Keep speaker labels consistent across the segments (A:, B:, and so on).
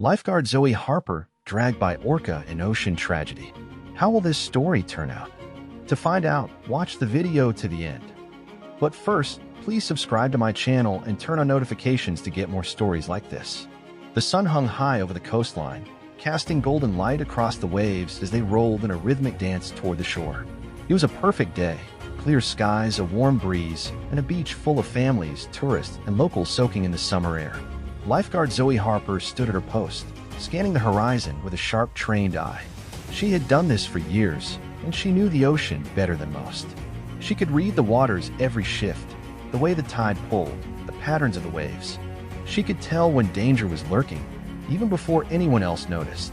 A: Lifeguard Zoe Harper dragged by Orca in ocean tragedy. How will this story turn out? To find out, watch the video to the end. But first, please subscribe to my channel and turn on notifications to get more stories like this. The sun hung high over the coastline, casting golden light across the waves as they rolled in a rhythmic dance toward the shore. It was a perfect day. Clear skies, a warm breeze, and a beach full of families, tourists, and locals soaking in the summer air. Lifeguard Zoe Harper stood at her post, scanning the horizon with a sharp, trained eye. She had done this for years, and she knew the ocean better than most. She could read the water's every shift, the way the tide pulled, the patterns of the waves. She could tell when danger was lurking, even before anyone else noticed.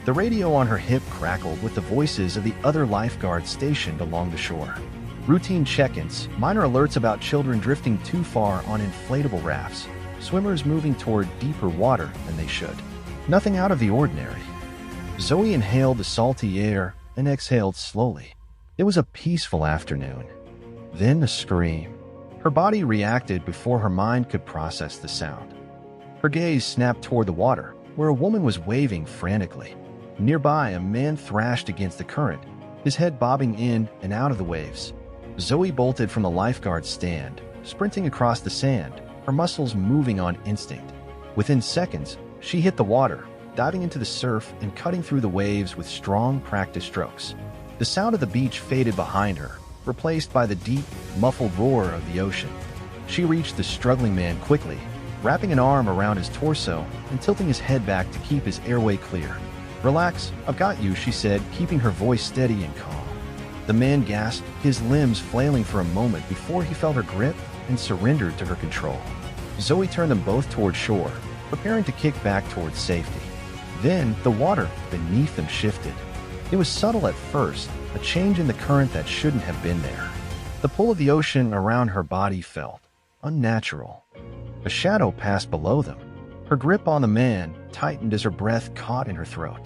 A: The radio on her hip crackled with the voices of the other lifeguards stationed along the shore. Routine check-ins, minor alerts about children drifting too far on inflatable rafts, swimmers moving toward deeper water than they should. Nothing out of the ordinary. Zoe inhaled the salty air and exhaled slowly. It was a peaceful afternoon. Then a scream. Her body reacted before her mind could process the sound. Her gaze snapped toward the water, where a woman was waving frantically. Nearby, a man thrashed against the current, his head bobbing in and out of the waves. Zoe bolted from the lifeguard's stand, sprinting across the sand, her muscles moving on instinct. Within seconds, she hit the water, diving into the surf and cutting through the waves with strong, practiced strokes. The sound of the beach faded behind her, replaced by the deep, muffled roar of the ocean. She reached the struggling man quickly, wrapping an arm around his torso and tilting his head back to keep his airway clear. "Relax, I've got you," she said, keeping her voice steady and calm. The man gasped, his limbs flailing for a moment before he felt her grip and surrendered to her control. Zoe turned them both toward shore, preparing to kick back towards safety. Then, the water beneath them shifted. It was subtle at first, a change in the current that shouldn't have been there. The pull of the ocean around her body felt unnatural. A shadow passed below them. Her grip on the man tightened as her breath caught in her throat.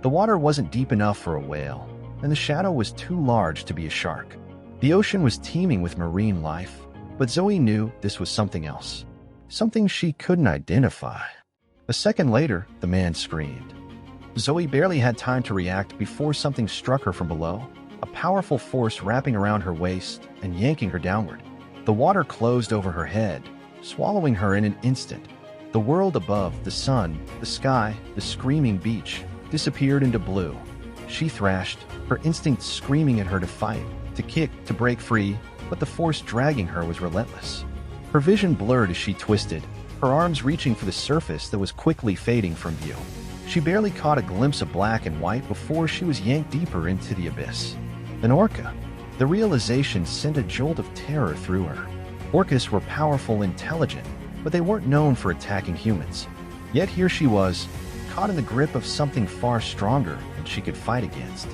A: The water wasn't deep enough for a whale, and the shadow was too large to be a shark. The ocean was teeming with marine life, but Zoe knew this was something else. Something she couldn't identify. A second later, the man screamed. Zoe barely had time to react before something struck her from below, a powerful force wrapping around her waist and yanking her downward. The water closed over her head, swallowing her in an instant. The world above, the sun, the sky, the screaming beach, disappeared into blue. She thrashed, her instincts screaming at her to fight, to kick, to break free, but the force dragging her was relentless. Her vision blurred as she twisted, her arms reaching for the surface that was quickly fading from view. She barely caught a glimpse of black and white before she was yanked deeper into the abyss. An orca. The realization sent a jolt of terror through her. Orcas were powerful, intelligent, but they weren't known for attacking humans. Yet here she was, caught in the grip of something far stronger than she could fight against.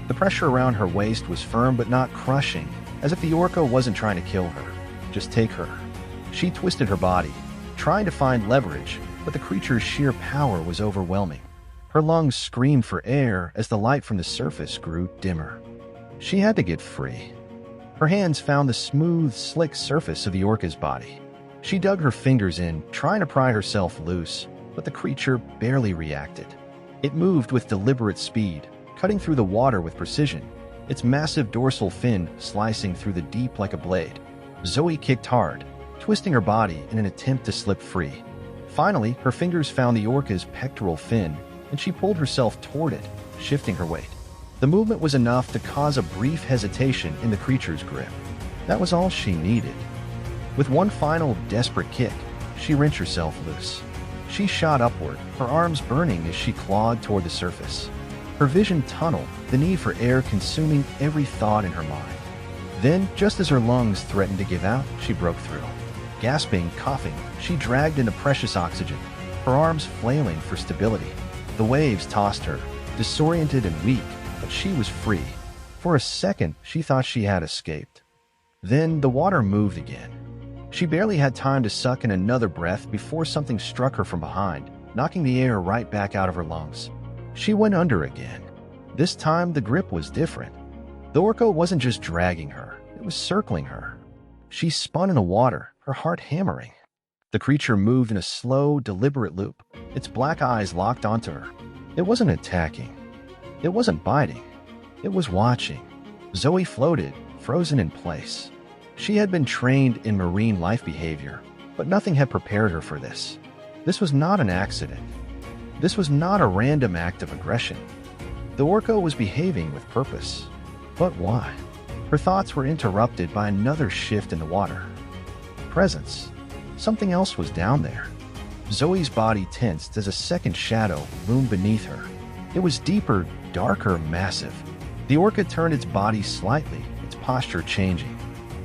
A: The pressure around her waist was firm but not crushing, as if the orca wasn't trying to kill her, just take her. She twisted her body, trying to find leverage, but the creature's sheer power was overwhelming. Her lungs screamed for air as the light from the surface grew dimmer. She had to get free. Her hands found the smooth, slick surface of the orca's body. She dug her fingers in, trying to pry herself loose, but the creature barely reacted. It moved with deliberate speed, cutting through the water with precision, its massive dorsal fin slicing through the deep like a blade. Zoe kicked hard, twisting her body in an attempt to slip free. Finally, her fingers found the orca's pectoral fin, and she pulled herself toward it, shifting her weight. The movement was enough to cause a brief hesitation in the creature's grip. That was all she needed. With one final desperate kick, she wrenched herself loose. She shot upward, her arms burning as she clawed toward the surface. Her vision tunneled, the need for air consuming every thought in her mind. Then, just as her lungs threatened to give out, she broke through. Gasping, coughing, she dragged in the precious oxygen, her arms flailing for stability. The waves tossed her, disoriented and weak, but she was free. For a second, she thought she had escaped. Then the water moved again. She barely had time to suck in another breath before something struck her from behind, knocking the air right back out of her lungs. She went under again. This time, the grip was different. The orca wasn't just dragging her, it was circling her. She spun in the water, her heart hammering. The creature moved in a slow, deliberate loop, its black eyes locked onto her. It wasn't attacking. It wasn't biting. It was watching. Zoe floated, frozen in place. She had been trained in marine life behavior, but nothing had prepared her for this. This was not an accident. This was not a random act of aggression. The orca was behaving with purpose. But why? Her thoughts were interrupted by another shift in the water. Presence. Something else was down there. Zoe's body tensed as a second shadow loomed beneath her. It was deeper, darker, massive. The orca turned its body slightly, its posture changing.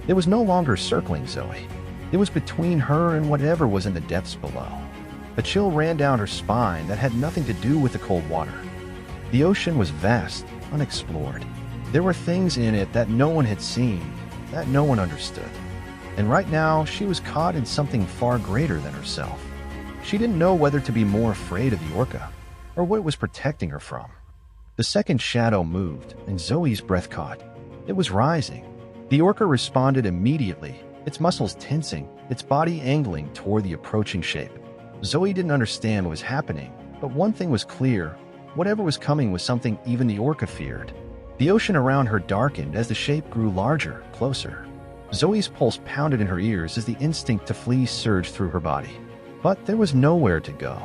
A: It was no longer circling Zoe. It was between her and whatever was in the depths below. A chill ran down her spine that had nothing to do with the cold water. The ocean was vast, unexplored. There were things in it that no one had seen, that no one understood. And right now, she was caught in something far greater than herself. She didn't know whether to be more afraid of the orca, or what it was protecting her from. The second shadow moved, and Zoe's breath caught. It was rising. The orca responded immediately, its muscles tensing, its body angling toward the approaching shape. Zoe didn't understand what was happening, but one thing was clear. Whatever was coming was something even the orca feared. The ocean around her darkened as the shape grew larger, closer. Zoe's pulse pounded in her ears as the instinct to flee surged through her body. But there was nowhere to go.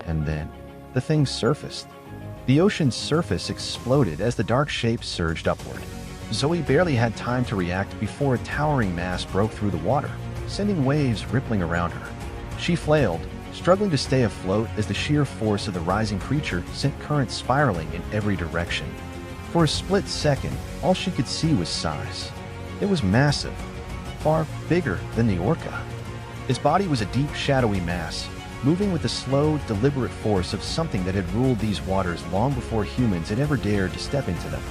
A: And then, the thing surfaced. The ocean's surface exploded as the dark shape surged upward. Zoe barely had time to react before a towering mass broke through the water, sending waves rippling around her. She flailed, struggling to stay afloat as the sheer force of the rising creature sent currents spiraling in every direction. For a split second, all she could see was size. It was massive, far bigger than the orca. Its body was a deep, shadowy mass, moving with the slow, deliberate force of something that had ruled these waters long before humans had ever dared to step into them.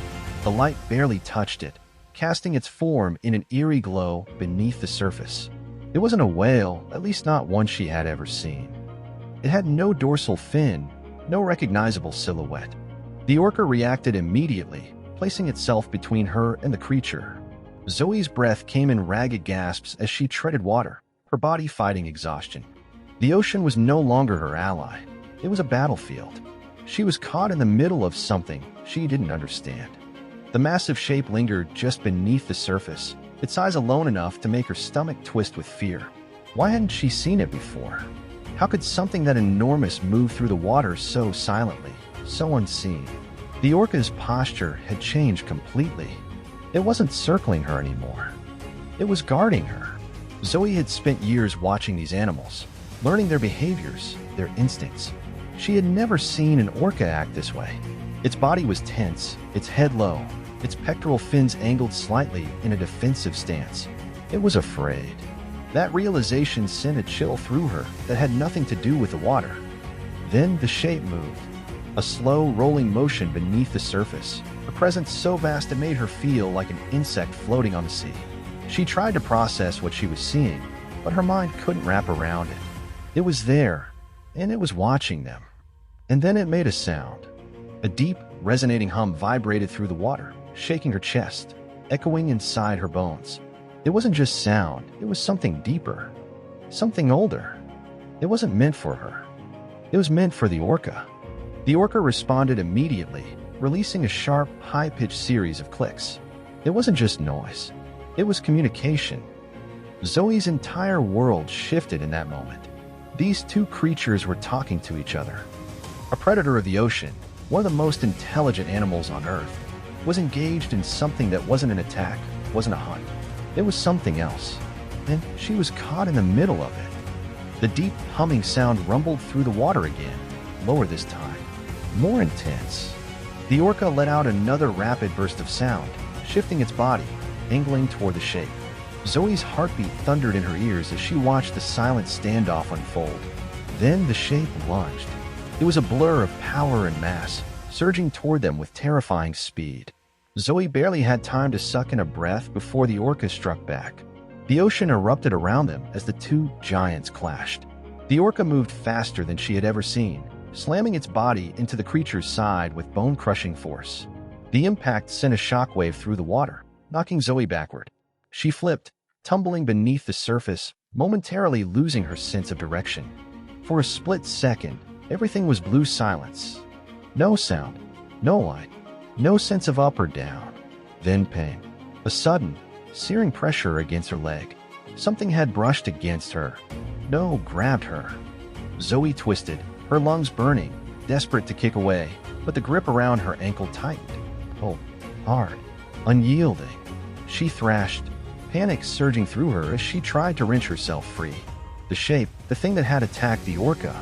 A: The light barely touched it, casting its form in an eerie glow beneath the surface. It wasn't a whale, at least not one she had ever seen. It had no dorsal fin, no recognizable silhouette. The orca reacted immediately, placing itself between her and the creature. Zoe's breath came in ragged gasps as she treaded water, her body fighting exhaustion. The ocean was no longer her ally. It was a battlefield. She was caught in the middle of something she didn't understand. The massive shape lingered just beneath the surface, its size alone enough to make her stomach twist with fear. Why hadn't she seen it before? How could something that enormous move through the water so silently, so unseen? The orca's posture had changed completely. It wasn't circling her anymore. It was guarding her. Zoe had spent years watching these animals, learning their behaviors, their instincts. She had never seen an orca act this way. Its body was tense, its head low, its pectoral fins angled slightly in a defensive stance. It was afraid. That realization sent a chill through her that had nothing to do with the water. Then the shape moved, a slow, rolling motion beneath the surface, a presence so vast it made her feel like an insect floating on the sea. She tried to process what she was seeing, but her mind couldn't wrap around it. It was there, and it was watching them. And then it made a sound. A deep, resonating hum vibrated through the water, shaking her chest, echoing inside her bones. It wasn't just sound, it was something deeper, something older. It wasn't meant for her. It was meant for the orca. The orca responded immediately, releasing a sharp, high-pitched series of clicks. It wasn't just noise. It was communication. Zoe's entire world shifted in that moment. These two creatures were talking to each other. A predator of the ocean, one of the most intelligent animals on Earth, was engaged in something that wasn't an attack, wasn't a hunt. It was something else, and she was caught in the middle of it. The deep humming sound rumbled through the water again, lower this time, more intense. The orca let out another rapid burst of sound, shifting its body, angling toward the shape. Zoe's heartbeat thundered in her ears as she watched the silent standoff unfold. Then the shape lunged. It was a blur of power and mass, surging toward them with terrifying speed. Zoe barely had time to suck in a breath before the orca struck back. The ocean erupted around them as the two giants clashed. The orca moved faster than she had ever seen, slamming its body into the creature's side with bone-crushing force. The impact sent a shockwave through the water, knocking Zoe backward. She flipped, tumbling beneath the surface, momentarily losing her sense of direction. For a split second, everything was blue silence. No sound, no light, no sense of up or down. Then pain. A sudden, searing pressure against her leg. Something had brushed against her. No, grabbed her. Zoe twisted, her lungs burning, desperate to kick away, but the grip around her ankle tightened. Pulled, hard, unyielding. She thrashed, panic surging through her as she tried to wrench herself free. The shape, the thing that had attacked the Orca,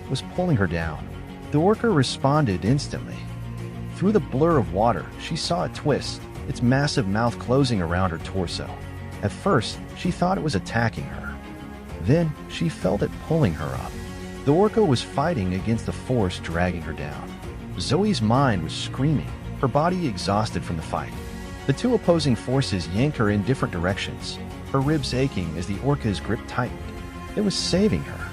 A: was pulling her down. The Orca responded instantly. Through the blur of water, she saw it twist, its massive mouth closing around her torso. At first, she thought it was attacking her. Then, she felt it pulling her up. The Orca was fighting against the force dragging her down. Zoe's mind was screaming, her body exhausted from the fight. The two opposing forces yanked her in different directions, her ribs aching as the Orca's grip tightened. It was saving her.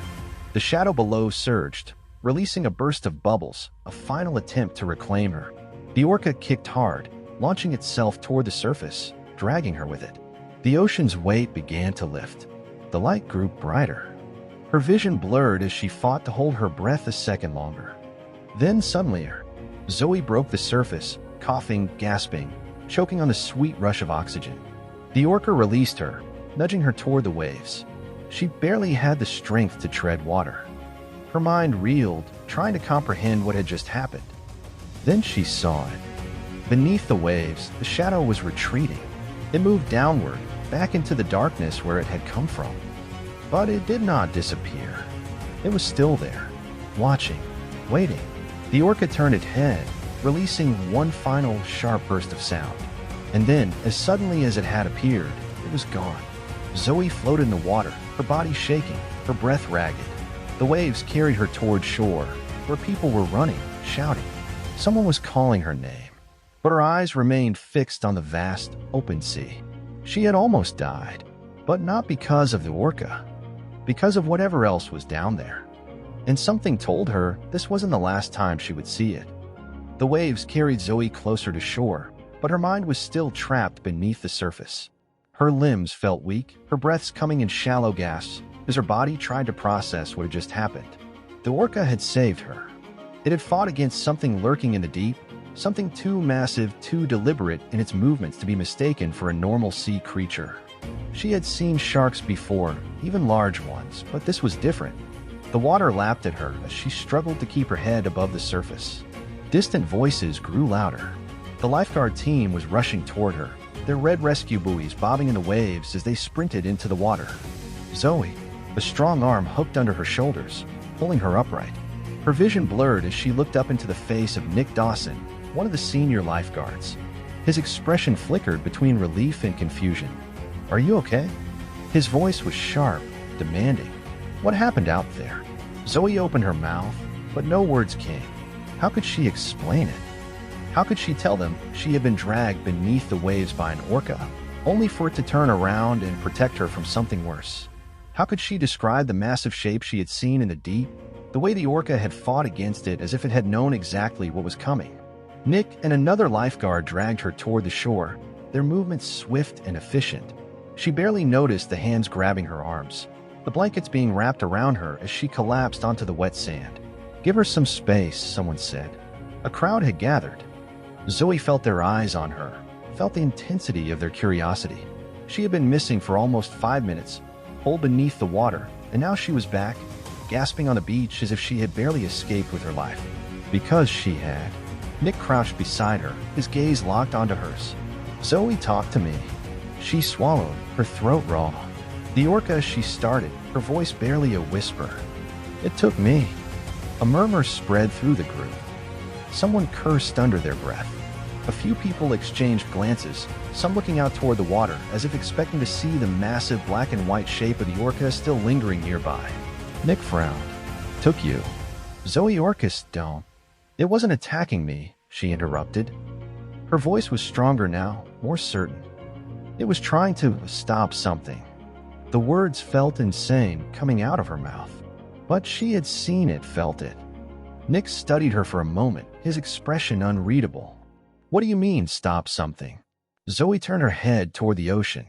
A: The shadow below surged, releasing a burst of bubbles, a final attempt to reclaim her. The Orca kicked hard, launching itself toward the surface, dragging her with it. The ocean's weight began to lift. The light grew brighter. Her vision blurred as she fought to hold her breath a second longer. Then suddenly, Zoe broke the surface, coughing, gasping, choking on the sweet rush of oxygen. The Orca released her, nudging her toward the waves. She barely had the strength to tread water. Her mind reeled, trying to comprehend what had just happened. Then she saw it. Beneath the waves, the shadow was retreating. It moved downward, back into the darkness where it had come from. But it did not disappear. It was still there, watching, waiting. The Orca turned its head, releasing one final sharp burst of sound. And then, as suddenly as it had appeared, it was gone. Zoe floated in the water, her body shaking, her breath ragged. The waves carried her toward shore, where people were running, shouting. Someone was calling her name, but her eyes remained fixed on the vast, open sea. She had almost died, but not because of the Orca, because of whatever else was down there. And something told her this wasn't the last time she would see it. The waves carried Zoe closer to shore, but her mind was still trapped beneath the surface. Her limbs felt weak, her breaths coming in shallow gasps as her body tried to process what had just happened. The Orca had saved her. It had fought against something lurking in the deep, something too massive, too deliberate in its movements to be mistaken for a normal sea creature. She had seen sharks before, even large ones, but this was different. The water lapped at her as she struggled to keep her head above the surface. Distant voices grew louder. The lifeguard team was rushing toward her, their red rescue buoys bobbing in the waves as they sprinted into the water. Zoe, a strong arm hooked under her shoulders, pulling her upright. Her vision blurred as she looked up into the face of Nick Dawson, one of the senior lifeguards. His expression flickered between relief and confusion. "Are you okay?" His voice was sharp, demanding. What happened out there? Zoe opened her mouth, but no words came. How could she explain it? How could she tell them she had been dragged beneath the waves by an Orca, only for it to turn around and protect her from something worse? How could she describe the massive shape she had seen in the deep, the way the Orca had fought against it as if it had known exactly what was coming? Nick and another lifeguard dragged her toward the shore, their movements swift and efficient. She barely noticed the hands grabbing her arms, the blankets being wrapped around her as she collapsed onto the wet sand. "Give her some space," someone said. A crowd had gathered. Zoe felt their eyes on her, felt the intensity of their curiosity. She had been missing for almost 5 minutes, pulled beneath the water, and now she was back, gasping on the beach as if she had barely escaped with her life. Because she had. Nick crouched beside her, his gaze locked onto hers. "Zoe, talk to me." She swallowed, her throat raw. The Orca, she started, her voice barely a whisper. "It took me." A murmur spread through the group. Someone cursed under their breath. A few people exchanged glances, some looking out toward the water as if expecting to see the massive black and white shape of the Orca still lingering nearby. Nick frowned. "Took you." "Zoe, Orcas don't." "It wasn't attacking me," she interrupted. Her voice was stronger now, more certain. It was trying to stop something. The words felt insane coming out of her mouth. But she had seen it, felt it. Nick studied her for a moment, his expression unreadable. "What do you mean, stop something?" Zoe turned her head toward the ocean.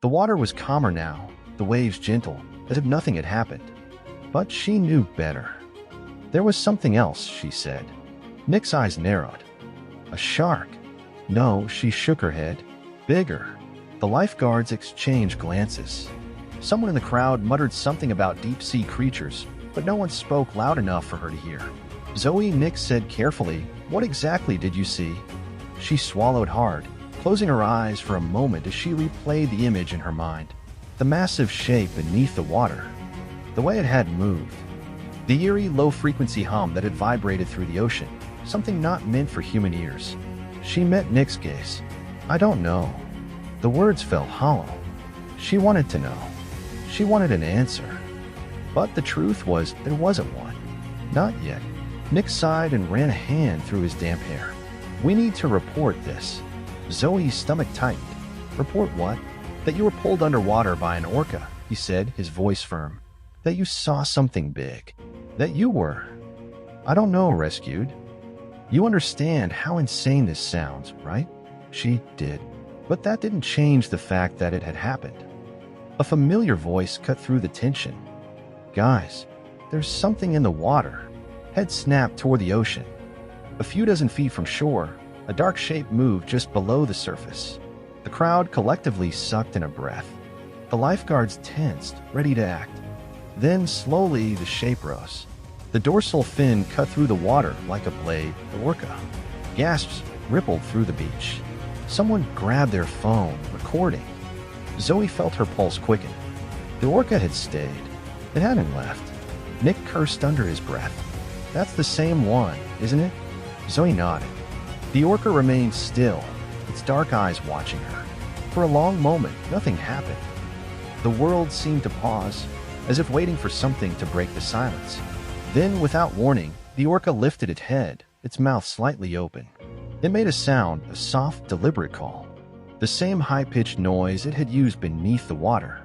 A: The water was calmer now, the waves gentle, as if nothing had happened. But she knew better. There was something else, she said. Nick's eyes narrowed. A shark? No, she shook her head. Bigger. The lifeguards exchanged glances. Someone in the crowd muttered something about deep-sea creatures, but no one spoke loud enough for her to hear. Zoe, Nick said carefully, "What exactly did you see?" She swallowed hard, closing her eyes for a moment as she replayed the image in her mind. The massive shape beneath the water. The way it had moved. The eerie, low-frequency hum that had vibrated through the ocean. Something not meant for human ears. She met Nick's gaze. "I don't know." The words fell hollow. She wanted to know. She wanted an answer. But the truth was, there wasn't one. Not yet. Nick sighed and ran a hand through his damp hair. "We need to report this." Zoe's stomach tightened. "Report what?" "That you were pulled underwater by an orca," he said, his voice firm. "That you saw something big. That you were, I don't know, rescued." "You understand how insane this sounds, right?" She did. But that didn't change the fact that it had happened. A familiar voice cut through the tension. "Guys, there's something in the water." Head snapped toward the ocean. A few dozen feet from shore, a dark shape moved just below the surface. The crowd collectively sucked in a breath. The lifeguards tensed, ready to act. Then, slowly, the shape rose. The dorsal fin cut through the water like a blade, the orca. Gasps rippled through the beach. Someone grabbed their phone, recording. Zoe felt her pulse quicken. The orca had stayed. It hadn't left. Nick cursed under his breath. "That's the same one, isn't it?" Zoe nodded. The orca remained still, its dark eyes watching her. For a long moment, nothing happened. The world seemed to pause, as if waiting for something to break the silence. Then, without warning, the orca lifted its head, its mouth slightly open. It made a sound, a soft, deliberate call. The same high-pitched noise it had used beneath the water.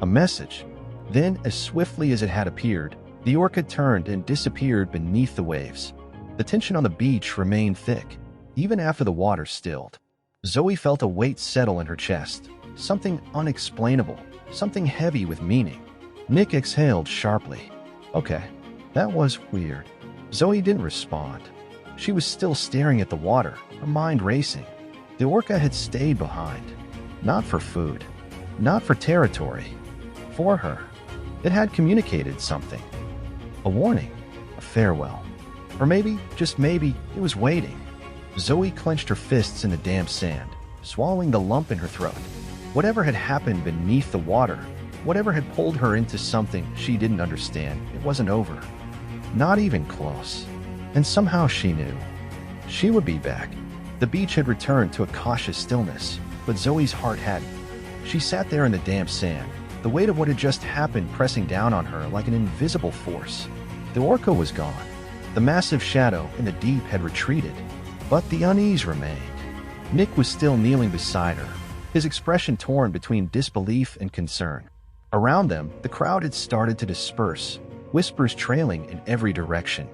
A: A message. Then, as swiftly as it had appeared, the orca turned and disappeared beneath the waves. The tension on the beach remained thick, even after the water stilled. Zoe felt a weight settle in her chest, something unexplainable, something heavy with meaning. Nick exhaled sharply. "Okay, that was weird." Zoe didn't respond. She was still staring at the water, her mind racing. The orca had stayed behind. Not for food. Not for territory. For her. It had communicated something. A warning. A farewell. Or maybe, just maybe, it was waiting. Zoe clenched her fists in the damp sand, swallowing the lump in her throat. Whatever had happened beneath the water, whatever had pulled her into something she didn't understand, it wasn't over. Not even close. And somehow she knew. She would be back. The beach had returned to a cautious stillness, but Zoe's heart hadn't. She sat there in the damp sand, the weight of what had just happened pressing down on her like an invisible force. The orca was gone. The massive shadow in the deep had retreated, but the unease remained. Nick was still kneeling beside her, his expression torn between disbelief and concern. Around them, the crowd had started to disperse, whispers trailing in every direction.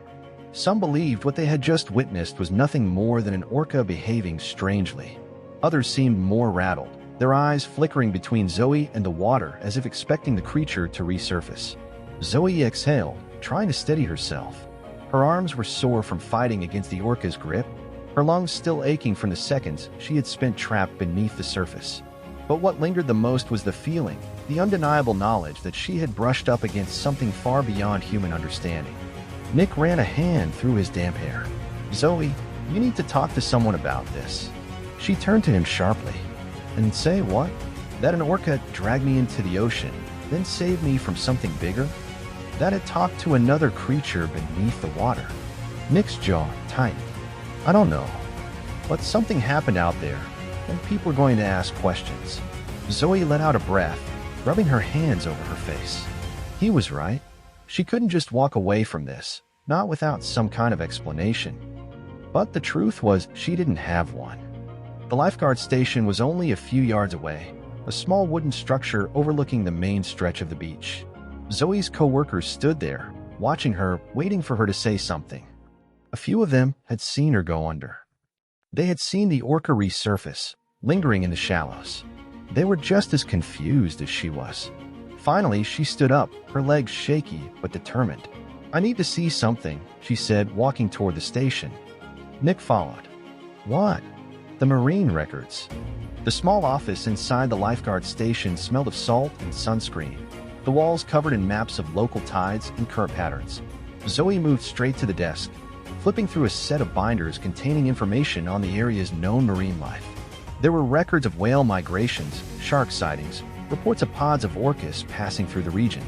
A: Some believed what they had just witnessed was nothing more than an orca behaving strangely. Others seemed more rattled, their eyes flickering between Zoe and the water as if expecting the creature to resurface. Zoe exhaled, trying to steady herself. Her arms were sore from fighting against the orca's grip, her lungs still aching from the seconds she had spent trapped beneath the surface. But what lingered the most was the feeling, the undeniable knowledge that she had brushed up against something far beyond human understanding. Nick ran a hand through his damp hair. "Zoe, you need to talk to someone about this." She turned to him sharply. "And say what?" "That an orca dragged me into the ocean, then saved me from something bigger? That it talked to another creature beneath the water?" Nick's jaw tightened. "I don't know. But something happened out there, and people are going to ask questions." Zoe let out a breath, rubbing her hands over her face. He was right. She couldn't just walk away from this, not without some kind of explanation. But the truth was, she didn't have one. The lifeguard station was only a few yards away, a small wooden structure overlooking the main stretch of the beach. Zoe's co-workers stood there, watching her, waiting for her to say something. A few of them had seen her go under. They had seen the orca resurface, lingering in the shallows. They were just as confused as she was. Finally, she stood up, her legs shaky but determined. "I need to see something," she said, walking toward the station. Nick followed. "What?" "The marine records." The small office inside the Lifeguard station smelled of salt and sunscreen, the walls covered in maps of local tides and current patterns. Zoe moved straight to the desk, flipping through a set of binders containing information on the area's known marine life. There were records of whale migrations, shark sightings, reports of pods of orcas passing through the region.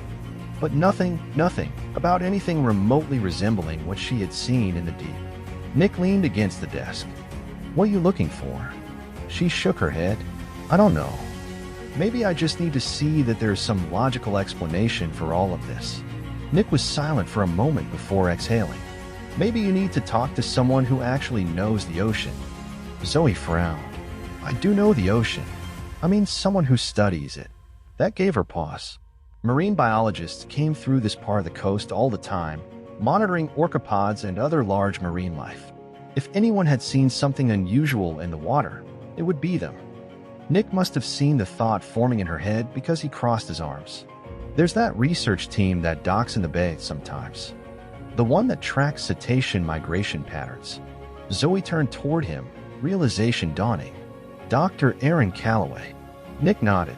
A: But nothing about anything remotely resembling what she had seen in the deep. Nick leaned against the desk. "What are you looking for?" She shook her head. "I don't know. Maybe I just need to see that there's some logical explanation for all of this." Nick was silent for a moment before exhaling. "Maybe you need to talk to someone who actually knows the ocean." Zoe frowned. "I do know the ocean. I mean someone who studies it." That gave her pause. Marine biologists came through this part of the coast all the time, monitoring orcapods and other large marine life. If anyone had seen something unusual in the water, it would be them. Nick must have seen the thought forming in her head because he crossed his arms. "There's that research team that docks in the bay sometimes. The one that tracks cetacean migration patterns." Zoe turned toward him, realization dawning. "Dr. Erin Calloway." Nick nodded.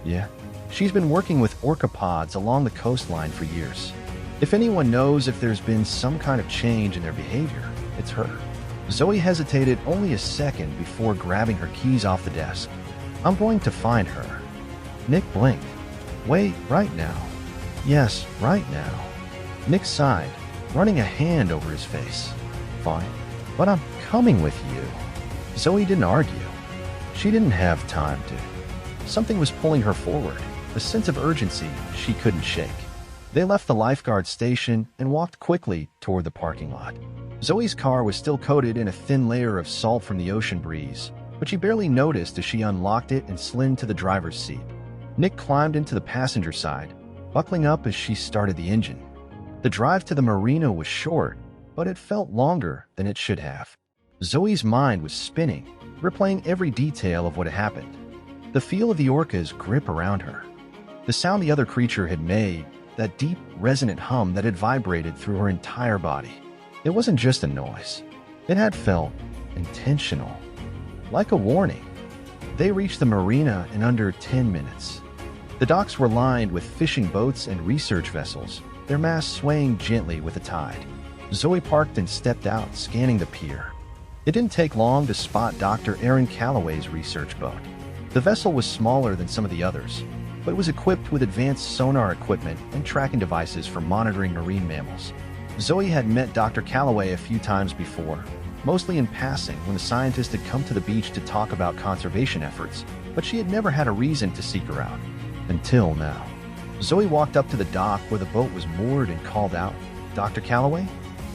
A: "Yeah. She's been working with orcapods along the coastline for years. If anyone knows if there's been some kind of change in their behavior, it's her." Zoe hesitated only a second before grabbing her keys off the desk. "I'm going to find her." Nick blinked. "Wait, right now?" "Yes, right now." Nick sighed, running a hand over his face. "Fine, but I'm coming with you." Zoe didn't argue. She didn't have time to. Something was pulling her forward, a sense of urgency she couldn't shake. They left the Lifeguard station and walked quickly toward the parking lot. Zoe's car was still coated in a thin layer of salt from the ocean breeze, but she barely noticed as she unlocked it and slid into the driver's seat. Nick climbed into the passenger side, buckling up as she started the engine. The drive to the marina was short, but it felt longer than it should have. Zoe's mind was spinning, replaying every detail of what had happened. The feel of the orca's grip around her. The sound the other creature had made, that deep, resonant hum that had vibrated through her entire body. It wasn't just a noise. It had felt intentional, like a warning. They reached the marina in under 10 minutes. The docks were lined with fishing boats and research vessels, their masts swaying gently with the tide. Zoe parked and stepped out, scanning the pier. It didn't take long to spot Dr. Erin Calloway's research boat. The vessel was smaller than some of the others, but it was equipped with advanced sonar equipment and tracking devices for monitoring marine mammals. Zoe had met Dr. Calloway a few times before, mostly in passing when the scientist had come to the beach to talk about conservation efforts, but she had never had a reason to seek her out. Until now. Zoe walked up to the dock where the boat was moored and called out, "Dr. Calloway?"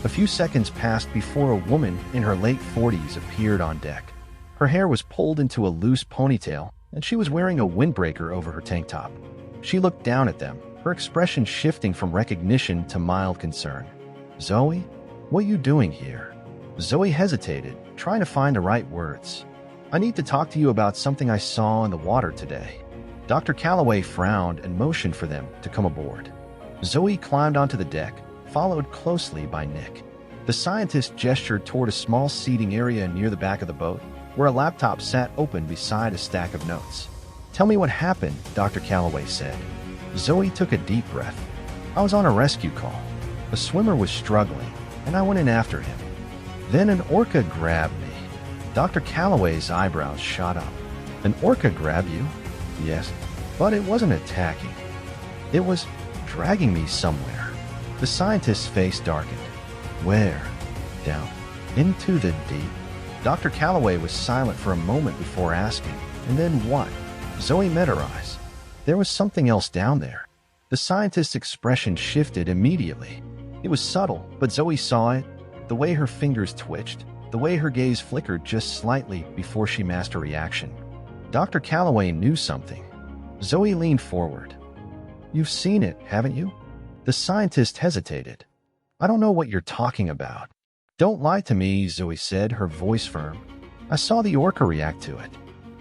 A: A few seconds passed before a woman in her late 40s appeared on deck. Her hair was pulled into a loose ponytail, and she was wearing a windbreaker over her tank top. She looked down at them, her expression shifting from recognition to mild concern. "Zoe, what are you doing here?" Zoe hesitated, trying to find the right words. "I need to talk to you about something I saw in the water today." Dr. Calloway frowned and motioned for them to come aboard. Zoe climbed onto the deck, followed closely by Nick. The scientist gestured toward a small seating area near the back of the boat, where a laptop sat open beside a stack of notes. "Tell me what happened," Dr. Calloway said. Zoe took a deep breath. "I was on a rescue call. A swimmer was struggling, and I went in after him. Then an orca grabbed me." Dr. Calloway's eyebrows shot up. "An orca grabbed you?" "Yes, but it wasn't attacking. It was dragging me somewhere." The scientist's face darkened. "Where?" "Down. Into the deep." Dr. Calloway was silent for a moment before asking, "And then what?" Zoe met her eyes. There was something else down there. The scientist's expression shifted immediately. It was subtle, but Zoe saw it, the way her fingers twitched, the way her gaze flickered just slightly before she masked her reaction. Dr. Calloway knew something. Zoe leaned forward. "You've seen it, haven't you?" The scientist hesitated. "I don't know what you're talking about." "Don't lie to me," Zoe said, her voice firm. "I saw the orca react to it.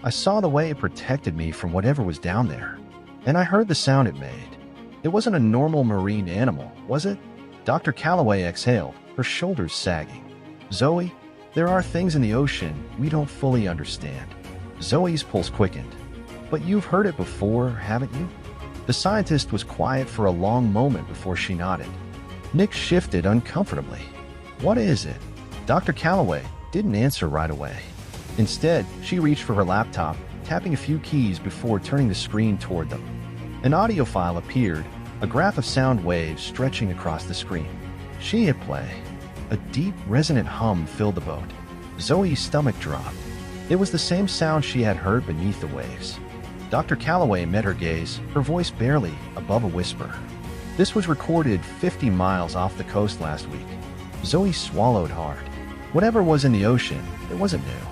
A: I saw the way it protected me from whatever was down there." And I heard the sound it made. It wasn't a normal marine animal, was it? Dr. Calloway exhaled, her shoulders sagging. Zoe, there are things in the ocean we don't fully understand. Zoe's pulse quickened. But you've heard it before, haven't you? The scientist was quiet for a long moment before she nodded. Nick shifted uncomfortably. What is it? Dr. Calloway didn't answer right away. Instead, she reached for her laptop, tapping a few keys before turning the screen toward them. An audio file appeared, a graph of sound waves stretching across the screen. She hit play. A deep, resonant hum filled the boat. Zoe's stomach dropped. It was the same sound she had heard beneath the waves. Dr. Calloway met her gaze, her voice barely above a whisper. This was recorded 50 miles off the coast last week. Zoe swallowed hard. Whatever was in the ocean, it wasn't new.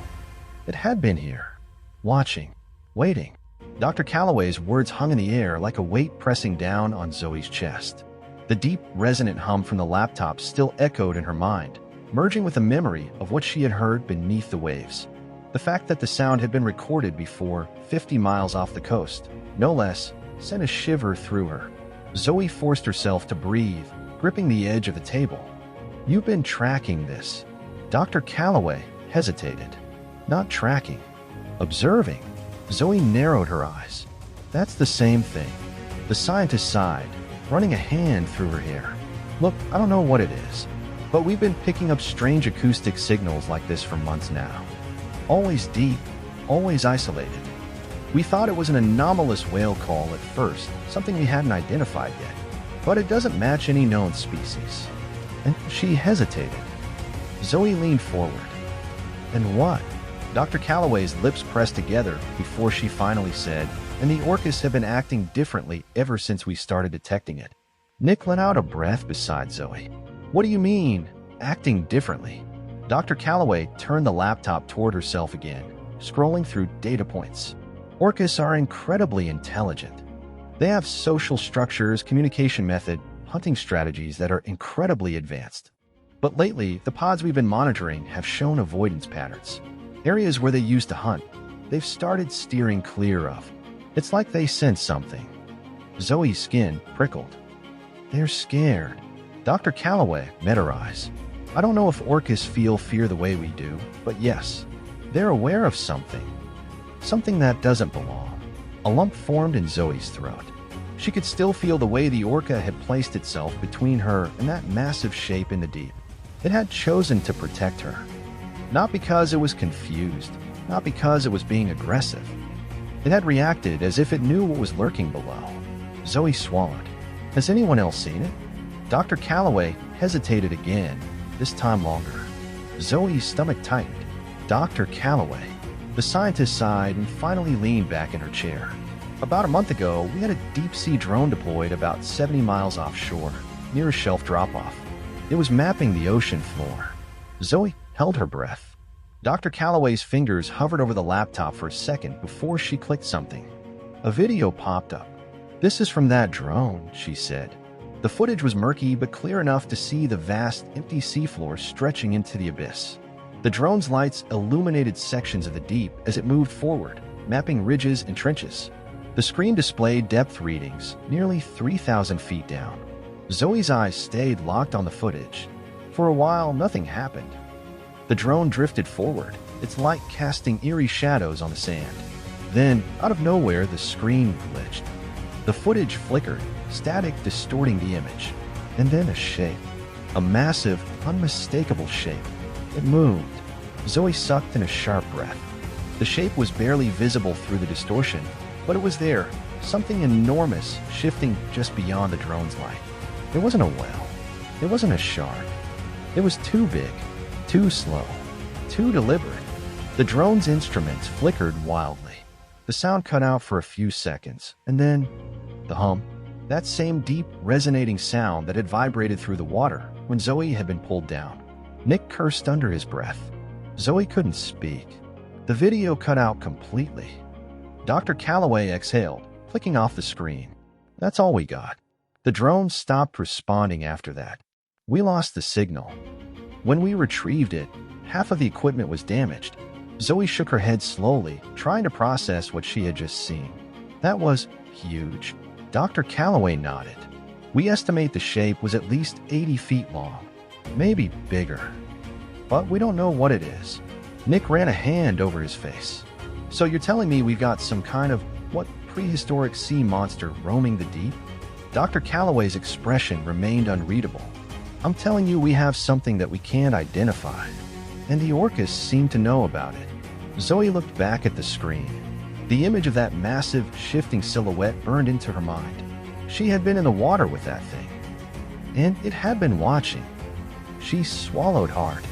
A: It had been here. Watching. Waiting. Dr. Calloway's words hung in the air like a weight pressing down on Zoe's chest. The deep, resonant hum from the laptop still echoed in her mind, merging with a memory of what she had heard beneath the waves. The fact that the sound had been recorded before, 50 miles off the coast, no less, sent a shiver through her. Zoe forced herself to breathe, gripping the edge of the table. You've been tracking this. Dr. Calloway hesitated. Not tracking. Observing. Zoe narrowed her eyes. That's the same thing. The scientist sighed, running a hand through her hair. Look, I don't know what it is, but we've been picking up strange acoustic signals like this for months now. Always deep, always isolated. We thought it was an anomalous whale call at first, something we hadn't identified yet, but it doesn't match any known species. And she hesitated. Zoe leaned forward. And what? Dr. Calloway's lips pressed together before she finally said, and the orcas have been acting differently ever since we started detecting it. Nick let out a breath beside Zoe. What do you mean, acting differently? Dr. Calloway turned the laptop toward herself again, scrolling through data points. Orcas are incredibly intelligent. They have social structures, communication method, hunting strategies that are incredibly advanced. But lately, the pods we've been monitoring have shown avoidance patterns. Areas where they used to hunt, they've started steering clear of. It's like they sense something. Zoe's skin prickled. They're scared. Dr. Calloway met her eyes. I don't know if orcas feel fear the way we do, but yes, they're aware of something. Something that doesn't belong. A lump formed in Zoe's throat. She could still feel the way the orca had placed itself between her and that massive shape in the deep. It had chosen to protect her. Not because it was confused, not because it was being aggressive. It had reacted as if it knew what was lurking below. Zoe swallowed. Has anyone else seen it? Dr. Calloway hesitated again, this time longer. Zoe's stomach tightened. Dr. Calloway. The scientist sighed and finally leaned back in her chair. About a month ago, we had a deep-sea drone deployed about 70 miles offshore, near a shelf drop-off. It was mapping the ocean floor. Zoe held her breath. Dr. Calloway's fingers hovered over the laptop for a second before she clicked something. A video popped up. This is from that drone, she said. The footage was murky but clear enough to see the vast, empty seafloor stretching into the abyss. The drone's lights illuminated sections of the deep as it moved forward, mapping ridges and trenches. The screen displayed depth readings, nearly 3,000 feet down. Zoe's eyes stayed locked on the footage. For a while, nothing happened. The drone drifted forward, its light casting eerie shadows on the sand. Then, out of nowhere, the screen glitched. The footage flickered, static distorting the image. And then a shape. A massive, unmistakable shape. It moved. Zoe sucked in a sharp breath. The shape was barely visible through the distortion, but it was there, something enormous shifting just beyond the drone's light. It wasn't a whale. It wasn't a shark. It was too big, too slow, too deliberate. The drone's instruments flickered wildly. The sound cut out for a few seconds, and then the hum. That same deep, resonating sound that had vibrated through the water when Zoe had been pulled down. Nick cursed under his breath. Zoe couldn't speak. The video cut out completely. Dr. Calloway exhaled, clicking off the screen. That's all we got. The drone stopped responding after that. We lost the signal. When we retrieved it, half of the equipment was damaged. Zoe shook her head slowly, trying to process what she had just seen. That was Huge. Dr. Calloway nodded. We estimate the shape was at least 80 feet long, maybe bigger. But we don't know what it is. Nick ran a hand over his face. So you're telling me we've got some kind of, what, prehistoric sea monster roaming the deep? Dr. Calloway's expression remained unreadable. I'm telling you we have something that we can't identify. And the orcas seem to know about it. Zoe looked back at the screen. The image of that massive, shifting silhouette burned into her mind. She had been in the water with that thing. And it had been watching. She swallowed hard.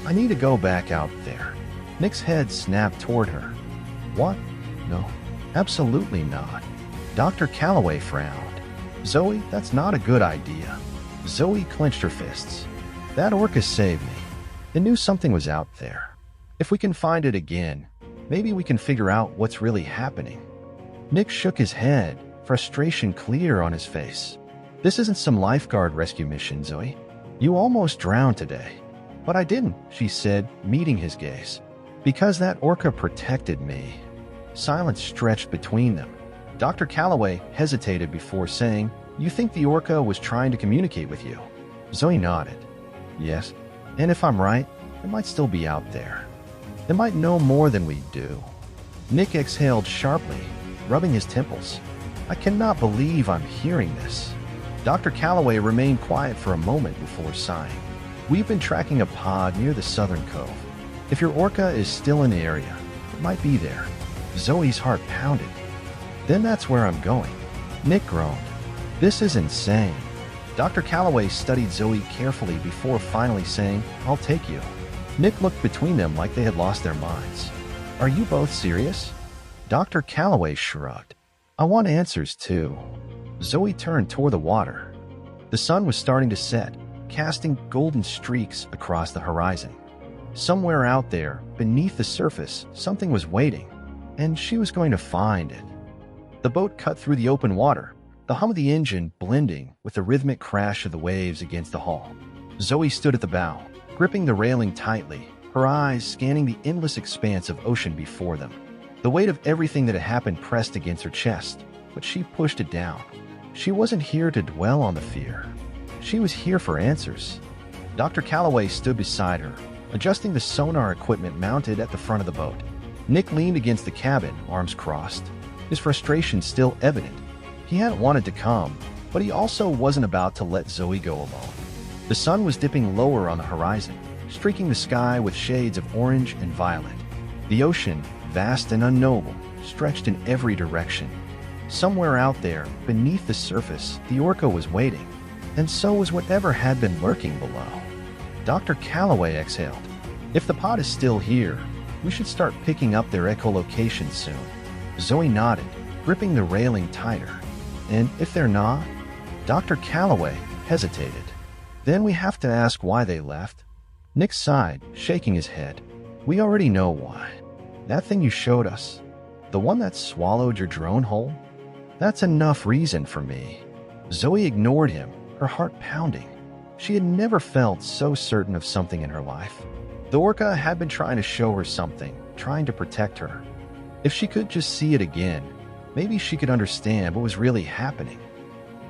A: I need to go back out there. Nick's head snapped toward her. What? No, absolutely not. Dr. Calloway frowned. Zoe, that's not a good idea. Zoe clenched her fists. That orca saved me. It knew something was out there. If we can find it again, maybe we can figure out what's really happening. Nick shook his head, frustration clear on his face. This isn't some lifeguard rescue mission, Zoe. You almost drowned today. But I didn't, she said, meeting his gaze. Because that orca protected me. Silence stretched between them. Dr. Calloway hesitated before saying, You think the orca was trying to communicate with you? Zoe nodded. Yes, and if I'm right, it might still be out there. It might know more than we do. Nick exhaled sharply, rubbing his temples. I cannot believe I'm hearing this. Dr. Calloway remained quiet for a moment before sighing. We've been tracking a pod near the southern cove. If your orca is still in the area, it might be there. Zoe's heart pounded. Then that's where I'm going. Nick groaned. This is insane. Dr. Calloway studied Zoe carefully before finally saying, I'll take you. Nick looked between them like they had lost their minds. Are you both serious? Dr. Calloway shrugged. I want answers too. Zoe turned toward the water. The sun was starting to set, casting golden streaks across the horizon. Somewhere out there, beneath the surface, something was waiting, and she was going to find it. The boat cut through the open water, the hum of the engine blending with the rhythmic crash of the waves against the hull. Zoe stood at the bow, gripping the railing tightly, her eyes scanning the endless expanse of ocean before them. The weight of everything that had happened pressed against her chest, but she pushed it down. She wasn't here to dwell on the fear. She was here for answers. Dr. Calloway stood beside her, adjusting the sonar equipment mounted at the front of the boat. Nick leaned against the cabin, arms crossed, his frustration still evident. He hadn't wanted to come, but he also wasn't about to let Zoe go alone. The sun was dipping lower on the horizon, streaking the sky with shades of orange and violet. The ocean, vast and unknowable, stretched in every direction. Somewhere out there, beneath the surface, the orca was waiting, and so was whatever had been lurking below. Dr. Calloway exhaled. If the pod is still here, we should start picking up their echolocation soon. Zoe nodded, gripping the railing tighter. And if they're not? Dr. Calloway hesitated. Then we have to ask why they left. Nick sighed, shaking his head. We already know why. That thing you showed us, the one that swallowed your drone hole? That's enough reason for me. Zoe ignored him, her heart pounding. She had never felt so certain of something in her life. The orca had been trying to show her something, trying to protect her. If she could just see it again, maybe she could understand what was really happening.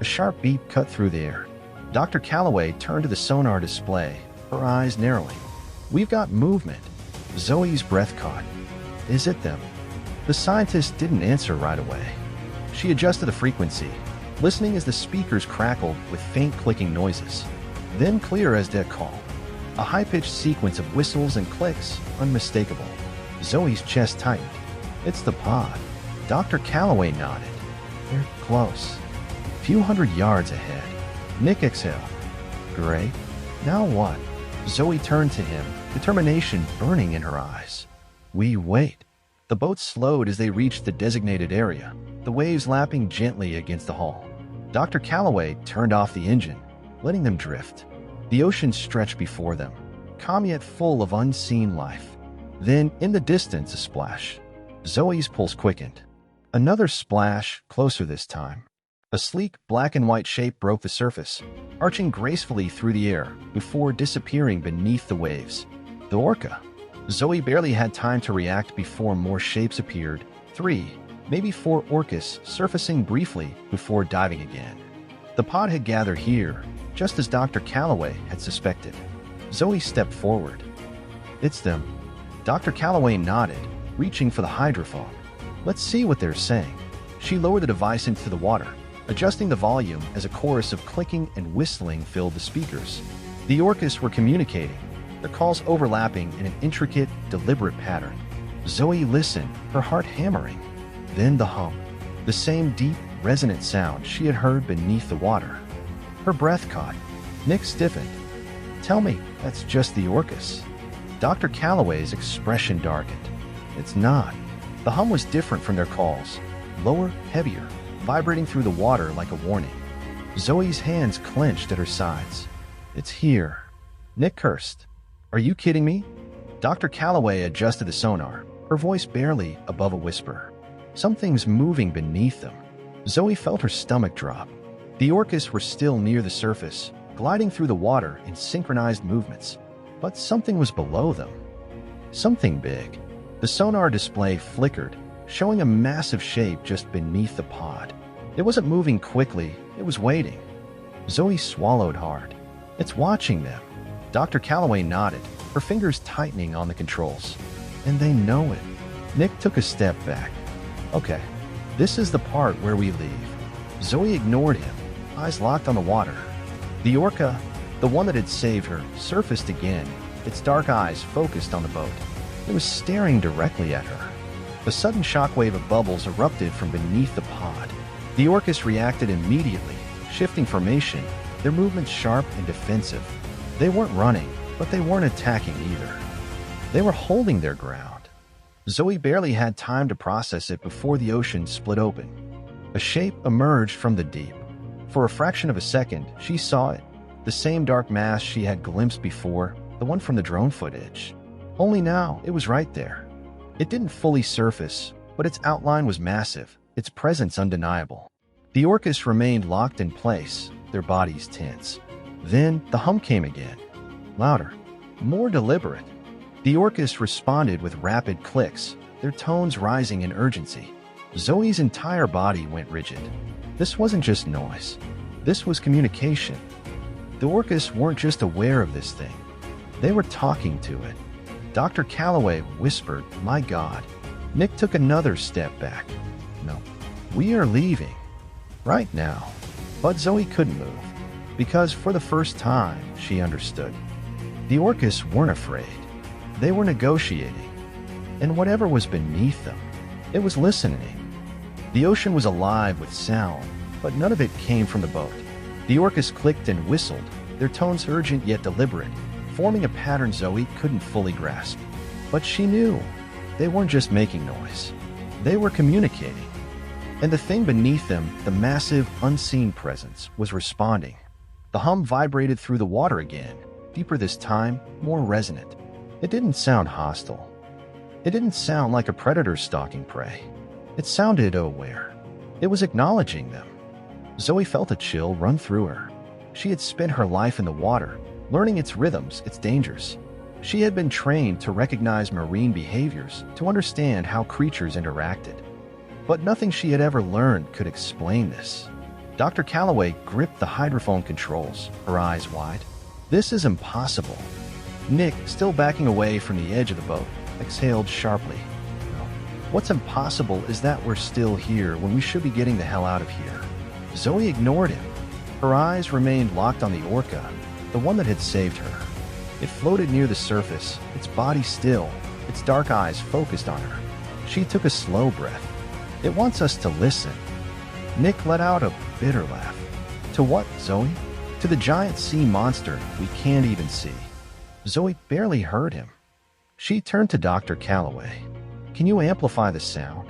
A: A sharp beep cut through the air. Dr. Calloway turned to the sonar display, her eyes narrowing. We've got movement. Zoe's breath caught. Is it them? The scientist didn't answer right away. She adjusted the frequency, listening as the speakers crackled with faint clicking noises. Then clear as dead call. A high-pitched sequence of whistles and clicks, unmistakable. Zoe's chest tightened. It's the pod. Dr. Calloway nodded. They're close. A few hundred yards ahead. Nick exhaled. Great. Now what? Zoe turned to him, determination burning in her eyes. We wait. The boat slowed as they reached the designated area, the waves lapping gently against the hull. Dr. Calloway turned off the engine, letting them drift. The ocean stretched before them, calm yet full of unseen life. Then, in the distance, a splash. Zoe's pulse quickened. Another splash, closer this time. A sleek black and white shape broke the surface, arching gracefully through the air before disappearing beneath the waves. The orca. Zoe barely had time to react before more shapes appeared. 3, maybe 4 orcas surfacing briefly before diving again. The pod had gathered here, just as Dr. Calloway had suspected. Zoe stepped forward. "It's them." Dr. Calloway nodded, reaching for the hydrophone. "Let's see what they're saying." She lowered the device into the water, adjusting the volume as a chorus of clicking and whistling filled the speakers. The orcas were communicating, their calls overlapping in an intricate, deliberate pattern. Zoe listened, her heart hammering. Then the hum, the same deep, resonant sound she had heard beneath the water. Her breath caught. Nick stiffened. "Tell me, that's just the orcas." Dr. Calloway's expression darkened. "It's not." The hum was different from their calls, lower, heavier, vibrating through the water like a warning. Zoe's hands clenched at her sides. "It's here." Nick cursed. "Are you kidding me?" Dr. Calloway adjusted the sonar, her voice barely above a whisper. Something's moving beneath them. Zoe felt her stomach drop. The orcas were still near the surface, gliding through the water in synchronized movements. But something was below them. Something big. The sonar display flickered, showing a massive shape just beneath the pod. It wasn't moving quickly, it was waiting. Zoe swallowed hard. "It's watching them." Dr. Calloway nodded, her fingers tightening on the controls. "And they know it." Nick took a step back. "Okay, this is the part where we leave." Zoe ignored him, eyes locked on the water. The orca, the one that had saved her, surfaced again, its dark eyes focused on the boat. It was staring directly at her. A sudden shockwave of bubbles erupted from beneath the pod. The orcas reacted immediately, shifting formation, their movements sharp and defensive. They weren't running, but they weren't attacking either. They were holding their ground. Zoe barely had time to process it before the ocean split open. A shape emerged from the deep. For a fraction of a second, she saw it, the same dark mass she had glimpsed before, the one from the drone footage. Only now, it was right there. It didn't fully surface, but its outline was massive, its presence undeniable. The orcas remained locked in place, their bodies tense. Then the hum came again. Louder, more deliberate. The orcas responded with rapid clicks, their tones rising in urgency. Zoe's entire body went rigid. This wasn't just noise. This was communication. The orcas weren't just aware of this thing. They were talking to it. Dr. Calloway whispered, "My God." Nick took another step back. "No, we are leaving. Right now." But Zoe couldn't move, because for the first time, she understood. The orcas weren't afraid. They were negotiating. And whatever was beneath them, it was listening. The ocean was alive with sound, but none of it came from the boat. The orcas clicked and whistled, their tones urgent yet deliberate, forming a pattern Zoe couldn't fully grasp. But she knew they weren't just making noise. They were communicating. And the thing beneath them, the massive, unseen presence, was responding. The hum vibrated through the water again, deeper this time, more resonant. It didn't sound hostile. It didn't sound like a predator stalking prey. It sounded aware. It was acknowledging them. Zoe felt a chill run through her. She had spent her life in the water, learning its rhythms, its dangers. She had been trained to recognize marine behaviors, to understand how creatures interacted. But nothing she had ever learned could explain this. Dr. Calloway gripped the hydrophone controls, her eyes wide. "This is impossible." Nick, still backing away from the edge of the boat, exhaled sharply. "No. What's impossible is that we're still here when we should be getting the hell out of here." Zoe ignored him. Her eyes remained locked on the orca, the one that had saved her. It floated near the surface, its body still, its dark eyes focused on her. She took a slow breath. "It wants us to listen." Nick let out a bitter laugh. "To what, Zoe?" "To the giant sea monster we can't even see." Zoe barely heard him. She turned to Dr. Calloway. "Can you amplify the sound?"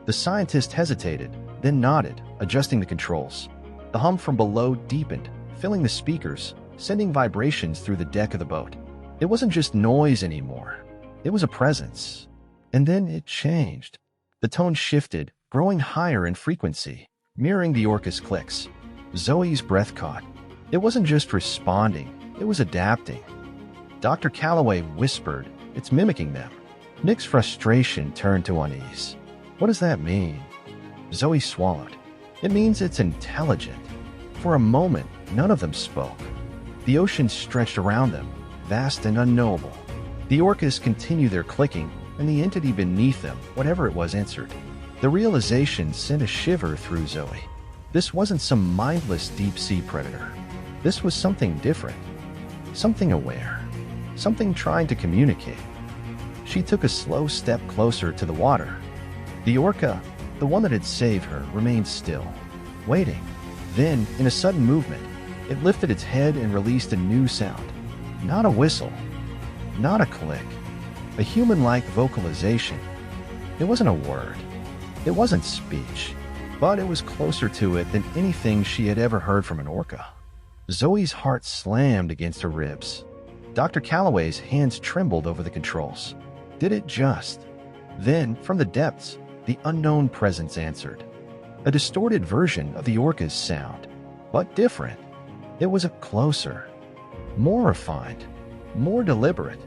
A: The scientist hesitated, then nodded, adjusting the controls. The hum from below deepened, filling the speakers, sending vibrations through the deck of the boat. It wasn't just noise anymore. It was a presence. And then it changed. The tone shifted, growing higher in frequency, mirroring the orca's clicks. Zoe's breath caught. It wasn't just responding, it was adapting. Dr. Calloway whispered, "It's mimicking them." Nick's frustration turned to unease. "What does that mean?" Zoe swallowed. It means it's intelligent. For a moment, none of them spoke. The ocean stretched around them, vast and unknowable. The orcas continued their clicking, and the entity beneath them, whatever it was, answered. The realization sent a shiver through Zoe. This wasn't some mindless deep-sea predator. This was something different. Something aware. Something trying to communicate. She took a slow step closer to the water. The orca, the one that had saved her, remained still, waiting. Then, in a sudden movement, it lifted its head and released a new sound. Not a whistle. Not a click. A human-like vocalization. It wasn't a word. It wasn't speech. But it was closer to it than anything she had ever heard from an orca. Zoe's heart slammed against her ribs. Dr. Calloway's hands trembled over the controls. Did it just? Then, from the depths, the unknown presence answered. A distorted version of the orca's sound, but different. It was a closer, more refined, more deliberate.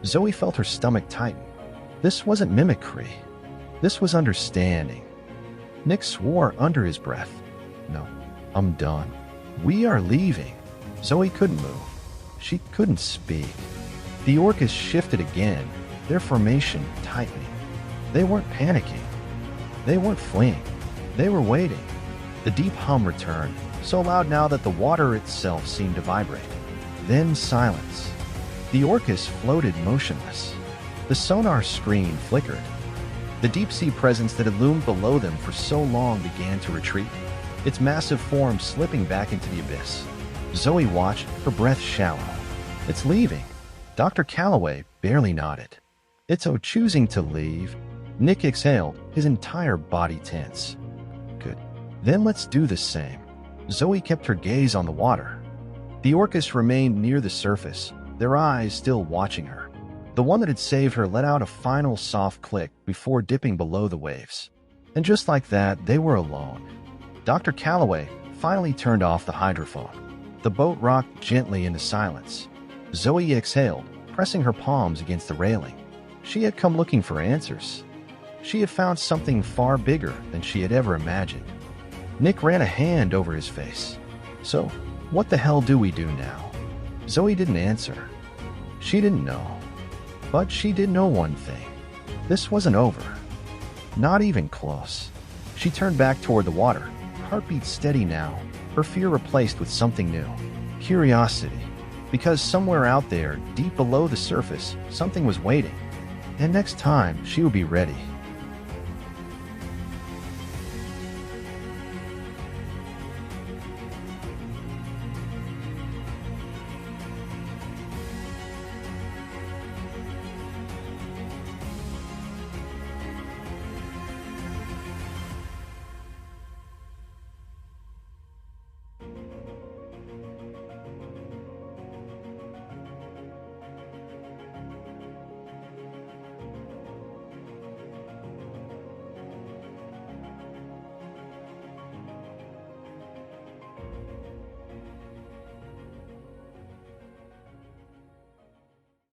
A: Zoe felt her stomach tighten. This wasn't mimicry. This was understanding. Nick swore under his breath. No, I'm done. We are leaving. Zoe couldn't move. She couldn't speak. The orcas shifted again, their formation tightening. They weren't panicking. They weren't fleeing. They were waiting. The deep hum returned, so loud now that the water itself seemed to vibrate. Then silence. The orcas floated motionless. The sonar screen flickered. The deep-sea presence that had loomed below them for so long began to retreat, its massive form slipping back into the abyss. Zoe watched, her breath shallow. It's leaving. Dr. Calloway barely nodded. It's choosing to leave. Nick exhaled, his entire body tense. Good. Then let's do the same. Zoe kept her gaze on the water. The orcas remained near the surface, their eyes still watching her. The one that had saved her let out a final soft click before dipping below the waves. And just like that, they were alone. Dr. Calloway finally turned off the hydrophone. The boat rocked gently into silence. Zoe exhaled, pressing her palms against the railing. She had come looking for answers. She had found something far bigger than she had ever imagined. Nick ran a hand over his face. So, what the hell do we do now? Zoe didn't answer. She didn't know. But she did know one thing. This wasn't over. Not even close. She turned back toward the water, heartbeat steady now, her fear replaced with something new. Curiosity. Because somewhere out there, deep below the surface, something was waiting. And next time, she would be ready.